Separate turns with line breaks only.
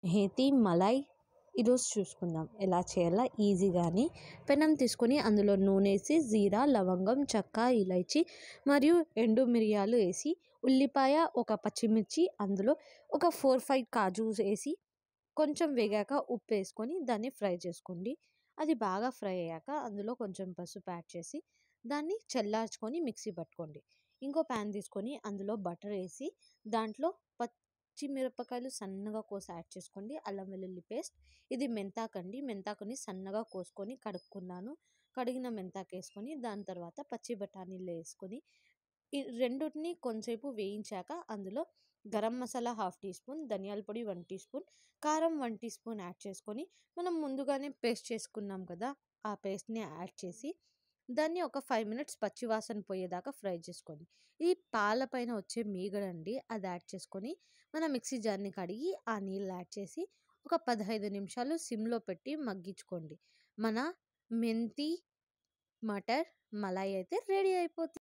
హేతి మలై ఈరోజు చూసుకుందాం ఎలా చేయాలో ఈజీగాని. పెనం తీసుకొని అందులో నూనె వేసి జీరా, లవంగం, చెక్క, ఇలైచి మరియు ఎండు మిరియాలు వేసి, ఉల్లిపాయ, ఒక పచ్చిమిర్చి, అందులో ఒక 4-5 కాజు వేసి కొంచెం వేగాక ఉప్పు వేసుకొని దాన్ని ఫ్రై చేసుకోండి. అది బాగా ఫ్రై అయ్యాక అందులో కొంచెం పసుపు యాడ్ చేసి దాన్ని చల్లార్చుకొని మిక్సీ పట్టుకోండి. ఇంకో ప్యాన్ తీసుకొని అందులో బటర్ వేసి దాంట్లో పచ్చిమిరపకాయలు సన్నగా కోసి యాడ్ చేసుకోండి. అల్లం వెల్లుల్లి పేస్ట్, ఇది మెంతాకండి. మెంతాకుని సన్నగా కోసుకొని కడుక్కున్నాను. కడిగిన మెంతాకు వేసుకొని దాని తర్వాత పచ్చి బఠానీలు వేసుకొని ఈ రెండుటిని కొంచెంసేపు వేయించాక అందులో గరం మసాలా 1/2 టీ స్పూన్, ధనియాల పొడి 1 టీ స్పూన్, కారం 1 టీ స్పూన్ యాడ్ చేసుకొని మనం ముందుగానే పేస్ట్ చేసుకున్నాం కదా, ఆ పేస్ట్ని యాడ్ చేసి దాన్ని ఒక 5 మినిట్స్ పచ్చివాసన పోయేదాకా ఫ్రై చేసుకోండి. ఈ పాల పైన వచ్చే మీగడండి, అది యాడ్ చేసుకొని మన మిక్సీ జార్ని కడిగి ఆ నీళ్ళు యాడ్ చేసి ఒక 15 నిమిషాలు సిమ్లో పెట్టి మగ్గించుకోండి. మన మెంతి మటర్ మలాయి అయితే రెడీ అయిపోతుంది.